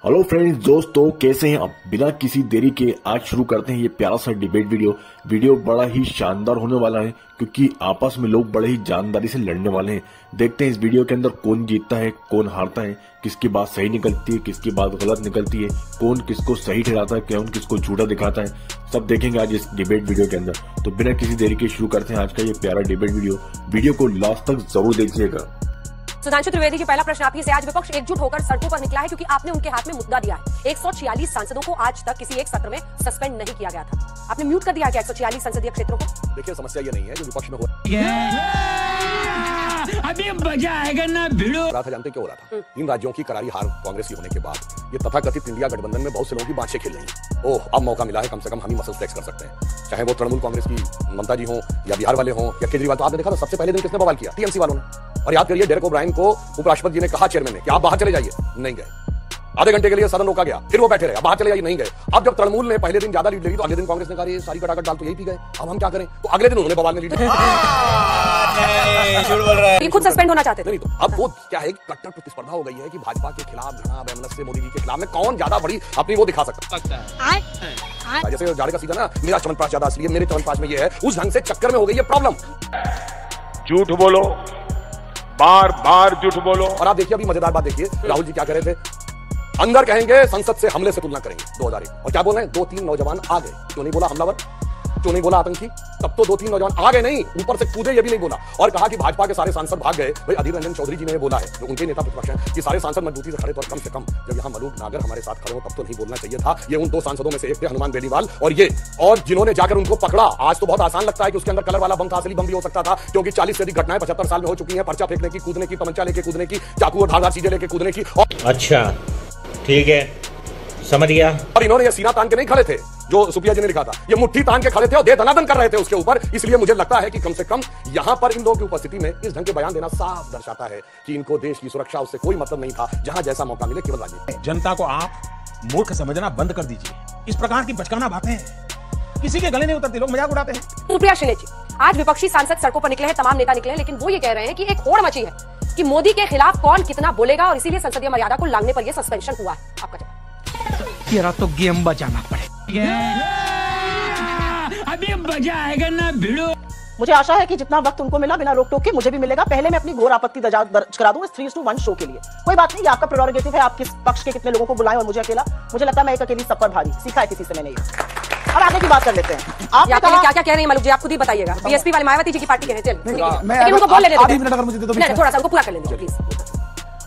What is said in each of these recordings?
Hello friends, दोस्तों कैसे हैं आप। बिना किसी देरी के आज शुरू करते हैं ये प्यारा सा डिबेट वीडियो बड़ा ही शानदार होने वाला है क्योंकि आपस में लोग बड़े ही जानदारी से लड़ने वाले हैं। देखते हैं इस वीडियो के अंदर कौन जीतता है, कौन हारता है, किसकी बात सही निकलती है, किसकी बात गलत निकलती है, कौन किसको सही ठहराता है, कौन किसको झूठा दिखाता है, सब देखेंगे आज इस डिबेट वीडियो के अंदर। तो बिना किसी देरी के शुरू करते हैं आज का ये प्यारा डिबेट वीडियो को लास्ट तक जरूर देखिएगा। सुधांशु त्रिवेदी जी, पहला प्रश्न आपकी से, आज विपक्ष एकजुट होकर सड़कों पर निकला है क्योंकि आपने उनके हाथ में मुद्दा दिया है। 146 सांसदों को आज तक किसी एक सत्र में सस्पेंड नहीं किया गया था। आपने म्यूट कर दिया क्या 146 संसदीय क्षेत्रों को? देखिए, समस्या ये नहीं है जो विपक्ष में हो अभी मजा आएगा ना भिड़ो रहा था। जानते क्यों हो रहा था? 3 राज्यों की करारी हार कांग्रेस की होने के बाद ये तथाकथित इंडिया गठबंधन में बहुत से लोगों की बाँछें खेल रही हैं। ओह, अब मौका मिला है, कम से कम हम ही मसल फ्लेक्स कर सकते हैं। चाहे वो तृणमूल कांग्रेस की ममता जी हो या बिहार वाले हों या केजरीवाल। तो आपने देखा था सबसे पहले दिन किसने बवाल किया? टीएमसी वालों ने। और याद करिए, डेरेक ओब्रायन को उपराष्ट्रपति जी ने कहा चेयरमैन ने कि आप बाहर चले जाइए, नहीं गए। आधे घंटे के लिए सदन रोका गया, फिर वो बैठे रहे, बाहर चले जाइए, नहीं गए। अब जब तृणमूल ने पहले दिन ज्यादा लीड ली तो अगले दिन कांग्रेस ने कहा ये सारी कटाकट दाल तो यही पी गए, अब हम क्या करें? तो अगले दिन उन्होंने बवाल में लीड ये खुद सस्पेंड होना चाहते थे। नहीं, तो अब वो क्या है, कट्टर प्रतिस्पर्धा हो गई है कि भाजपा के खिलाफ घृणा वैमनस्य से मोदी जी के खिलाफ में कौन ज्यादा बड़ी अपनी वो दिखा सकता है। जैसे जाड़े का सीजन है, मेरा च्यवनप्राश ज्यादा असली है, मेरे च्यवनप्राश में ये है, उस ढंग से चक्कर में हो गई है प्रॉब्लम। झूठ बोलो, बार बार झूठ बोलो। और आप देखिए, अभी मजेदार बात देखिए, राहुल जी क्या कह रहे थे, अंदर कहेंगे संसद से हमले से तुलना करेंगे 2001, और क्या बोल रहे हैं, 2-3 नौजवान आ गए। क्यों नहीं बोला हमलावर, क्यों नहीं बोला आतंकी? तब तो 2-3 नौजवान आ गए, नहीं ऊपर से कूदे, ये भी नहीं बोला। और कहा कि भाजपा के सारे सांसद भाग गए। भाई अधीर रंजन चौधरी जी ने बोला है, जो उनके नेता प्रतिपक्ष हैं, कि सारे सांसद मजबूती से खड़े थे, और कम से कम जब यहाँ मलूक नागर हमारे साथ खड़े हो तब तो नहीं बोलना चाहिए था। ये उन 2 सांसदों में से एक थे, हनुमान बेनीवाल और ये, और जिन्होंने जाकर उनको पकड़ा। आज तो बहुत आसान लगता है कि उसके अंदर कलर वाला बम था, असली बम भी हो सकता था, क्योंकि 40 से अधिक घटनाएं 75 साल में हो चुकी हैं, पर्चा फेंकने की, कूदने की, तमंचा लेके कूदने की, चाकू और धारदार चीजें लेके कूदने की। अच्छा ठीक है, समझ गया। और इन्होंने ये सीना तान के नहीं खड़े थे जो सुप्रिया जी ने लिखा था, ये मुट्ठी तान के खड़े थे और दे दनादन कर रहे थे उसके ऊपर। इसलिए मुझे लगता है कि कम से कम यहां पर इन लोगों की उपस्थिति में इस ढंग के बयान देना साफ दर्शाता है कि इनको देश की सुरक्षा उससे कोई मतलब नहीं था। जहां जैसा मौका मिले केवल राजनीति। जनता को आप मूर्ख समझना बंद कर दीजिए। इस प्रकार की बचकाना बातें किसी के गले नहीं उतरती, लोग मजाक उड़ाते हैं। सुप्रिया शिंदे जी, आज विपक्षी सांसद सड़कों पर निकले हैं, तमाम नेता निकले हैं, लेकिन वो ये कह रहे हैं कि एक होड़ मची है कि मोदी के खिलाफ कौन कितना बोलेगा और इसीलिए संसदीय मर्यादा को लांघने पर यह सस्पेंशन हुआ है। आपका जवाब? तेरा तो गेम बजाना पड़ेगा, अभी मजा आएगा ना भिड़ो। मुझे आशा है कि जितना वक्त उनको मिला बिना रोक टोक के मुझे भी मिलेगा। पहले मैं अपनी घोर आपत्ति दर्ज करा दूं इस 3:1 शो के लिए। कोई बात नहीं, आपका प्रेरोगेटिव है, आप किस पक्ष के कितने लोगों को बुलाएं और मुझे अकेला। मुझे लगता है मैं एक अकेली सब पर भारी, सीखा है किसी से मैंने ये। अब आगे की बात कर लेते हैं। आप क्या क्या कह रहे हैं मलूक जी, आप खुद ही बताइएगा। बीएसपी वाले मायावती जी की पार्टी के हैं, लेकिन उनको बोल लेने दीजिए, थोड़ा सा उनको पूरा कर लेने दीजिए प्लीज।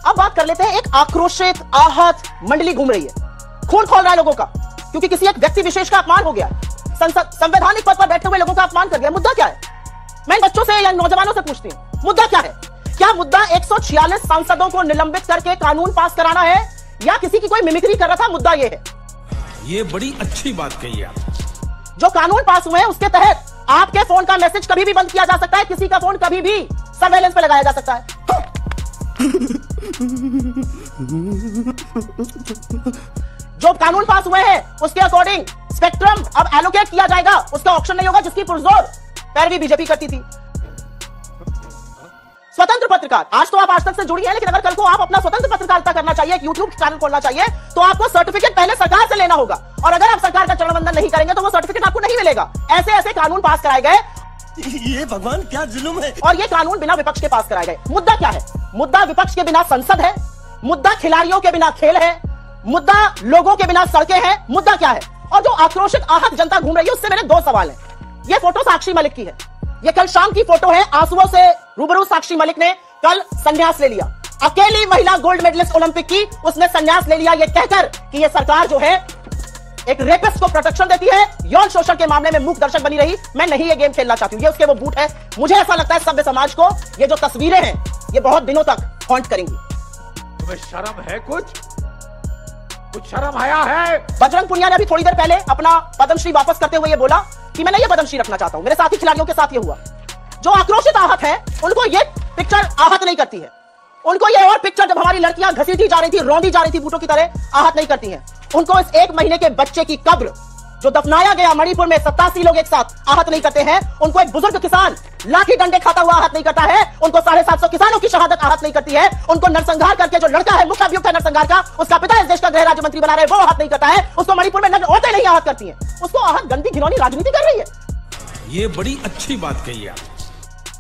अब बात कर लेते हैं, एक आक्रोशित आहत मंडली घूम रही है, खून खोल रहा है लोगों का, क्योंकि किसी एक व्यक्ति विशेष का अपमान हो गया। संसद संवैधानिक पद पर बैठे हुए लोगों का अपमान कर दिया। मुद्दा क्या है? मैं बच्चों से या नौजवानों से पूछती हूं, मुद्दा क्या है? क्या मुद्दा 146 सांसदों को निलंबित करके कानून पास कराना है, या किसी की कोई मिमिक्री कर रहा था? मुद्दा यह है। ये बड़ी अच्छी बात कही आप। जो कानून पास हुए हैं उसके तहत आपके फोन का मैसेज कभी भी बंद किया जा सकता है, किसी का फोन कभी भी सर्वेलेंस पे लगाया जा सकता है। जो कानून पास हुए हैं उसके अकॉर्डिंग स्पेक्ट्रम अब एलोकेट किया जाएगा, उसका ऑप्शन नहीं होगा, जिसकी पुरजोर पैरवी बीजेपी करती थी। स्वतंत्र पत्रकार, आज तो आप आज तक से जुड़ी हैं, लेकिन अगर कल को आप अपना स्वतंत्र पत्रकारिता करना चाहिए, एक यूट्यूब चैनल खोलना चाहिए, तो आपको सर्टिफिकेट पहले सरकार से लेना होगा। और अगर आप सरकार का चरणवंदन नहीं करेंगे तो वो सर्टिफिकेट आपको नहीं मिलेगा। ऐसे ऐसे कानून पास कराए गए, ये भगवान क्या जुल्म है। और ये कानून बिना विपक्ष के पास कराए गए। मुद्दा क्या है? मुद्दा विपक्ष के बिना संसद है, मुद्दा खिलाड़ियों के बिना खेल है, मुद्दा लोगों के बिना सड़कें हैं। मुद्दा क्या है? और जो आक्रोशित आहत जनता घूम रही है, उससे मेरे 2 सवाल हैं। ये फोटो साक्षी मलिक की है, ये कल शाम की फोटो है। आंसुओं से रूबरू साक्षी मलिक ने कल संन्यास ले लिया। अकेली महिला गोल्ड मेडलिस्ट ओलंपिक की, उसने संन्यास ले लिया ये कहकर कि ये सरकार जो है एक रेपिस्ट को प्रोटेक्शन देती है, यौन शोषण के मामले में मूक दर्शक बनी रही। मैं नहीं ये गेम खेलना चाहती हूं, ये उसके वो बूट है। मुझे ऐसा लगता है सभ्य समाज को ये जो तस्वीरें हैं ये बहुत दिनों तक हॉन्ट करेंगी। तुम्हें शर्म है? कुछ शर्म आया है? बजरंग पुनिया ने अभी थोड़ी देर पहले अपना पद्मश्री वापस करते हुए ये बोला कि मैं नहीं ये पद्मश्री रखना चाहता हूं। मेरे साथी खिलाड़ियों के साथ ये हुआ। जो आक्रोशित आहत है उनको ये पिक्चर आहत नहीं करती है, उनको ये और पिक्चर जब हमारी लड़कियां घसीटी जा रही थी, रौंदी जा रही थी बूटों की तरह, आहत नहीं करती हैं। उनको इस 1 महीने के बच्चे की कब्र जो दफनाया गया मणिपुर में 87 लोग एक साथ आहत नहीं करते हैं, उनको एक बुजुर्ग किसान लाठी डंडे खाता हुआ आहत नहीं करता है, उनको 750 किसानों की शहादत आहत नहीं करती है, उनको नरसंहार करके जो लड़का है मुख्य अभियुक्त है नरसंहार का, उसका पिता इस देश का गृह राज्य मंत्री बना रहे वो आहत नहीं करता है, उसको मणिपुर में नग्न औरतें नहीं आहत करती हैं, उसको आहत गंदी घिनौनी राजनीति कर रही है। ये बड़ी अच्छी बात कही आप।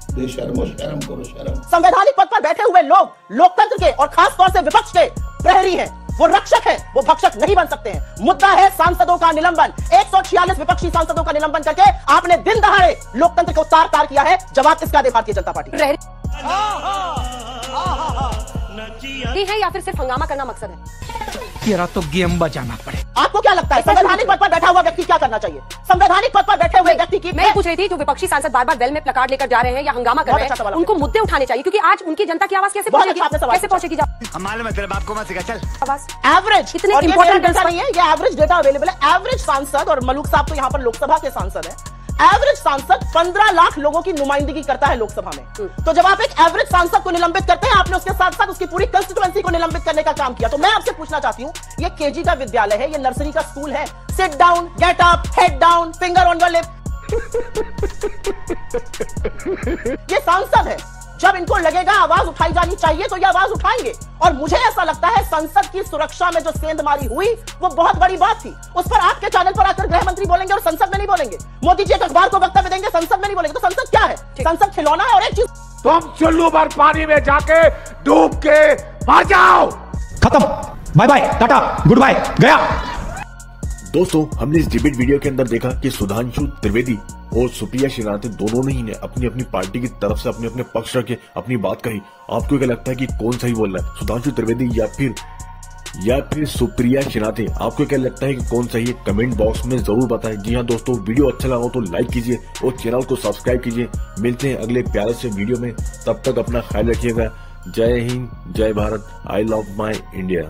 शर्म करो शर्म। संवैधानिक पद पर बैठे हुए लोग लोकतंत्र के और खास तौर से विपक्ष के प्रहरी हैं, वो रक्षक है, वो भक्षक नहीं बन सकते हैं। मुद्दा है सांसदों का निलंबन। 146 विपक्षी सांसदों का निलंबन करके आपने दिन दहाड़े लोकतंत्र को तार-तार किया है। जवाब इसका दे भारतीय जनता पार्टी है या फिर सिर्फ हंगामा करना मकसद है? तेरा तो गेम बजाना पड़े। आपको क्या लगता है संवैधानिक पद पर बैठा हुआ व्यक्ति क्या करना चाहिए? संवैधानिक पद पर बैठे हुए व्यक्ति की मैं पूछ रही थी, जो विपक्षी सांसद बार बार वेल में प्लकार्ड लेकर जा रहे हैं या हंगामा कर रहे हैं, उनको मुद्दे उठाने चाहिए, क्योंकि आज उनकी जनता की आवाज कैसे पहुंचेगी? कैसे पहुंचेगी? मालूम है तेरे बाप को मत सिखा चल। आवाज एवरेज इतने इंपॉर्टेंट डेटा नहीं है, ये एवरेज डेटा अवेलेबल है। एवरेज सांसद, और मलूक साहब तो यहाँ पर लोकसभा के सांसद है, एवरेज सांसद 15 लाख लोगों की नुमाइंदगी करता है लोकसभा में। तो जब आप एक एवरेज सांसद को निलंबित करते हैं, आपने उसके साथ साथ उसकी पूरी कंस्टिट्यूएंसी को निलंबित करने का काम किया। तो मैं आपसे पूछना चाहती हूं, ये केजी का विद्यालय है, ये नर्सरी का स्कूल है? Sit down, get up, head down, finger on your lip. ये सांसद है, जब इनको लगेगा आवाज उठाई जानी चाहिए तो ये आवाज उठाएंगे। और मुझे ऐसा लगता है संसद की सुरक्षा में जो सेंधमारी हुई वो बहुत बड़ी बात थी। उस पर आपके चैनल पर आकर गृह मंत्री बोलेंगे और संसद में नहीं बोलेंगे। मोदी जी एक अखबार को वक्तव्य देंगे, संसद में नहीं बोलेंगे। तो संसद क्या है? संसद खिलौना है। और एक चीज, तुम चुल्लू भर पानी में जाके डूब के मर जाओ। खत्म, bye bye, tata, goodbye, गया। दोस्तों, हमने इस डिबेट वीडियो के अंदर देखा कि सुधांशु त्रिवेदी और सुप्रिया श्रीनाथ दोनों ने ही ने अपनी अपनी पार्टी की तरफ से अपने अपने पक्ष रखे अपनी बात कही। आपको क्या लगता है कि कौन सही बोल रहा है, सुधांशु त्रिवेदी या फिर सुप्रिया श्रीनाथ? आपको क्या लगता है कि कौन सही है? कमेंट बॉक्स में जरूर बताएं। जी हाँ दोस्तों, वीडियो अच्छा लगा तो लाइक कीजिए और चैनल को सब्सक्राइब कीजिए। मिलते हैं अगले प्यारे से वीडियो में, तब तक अपना ख्याल रखिएगा। जय हिंद, जय Bharat, I love my India.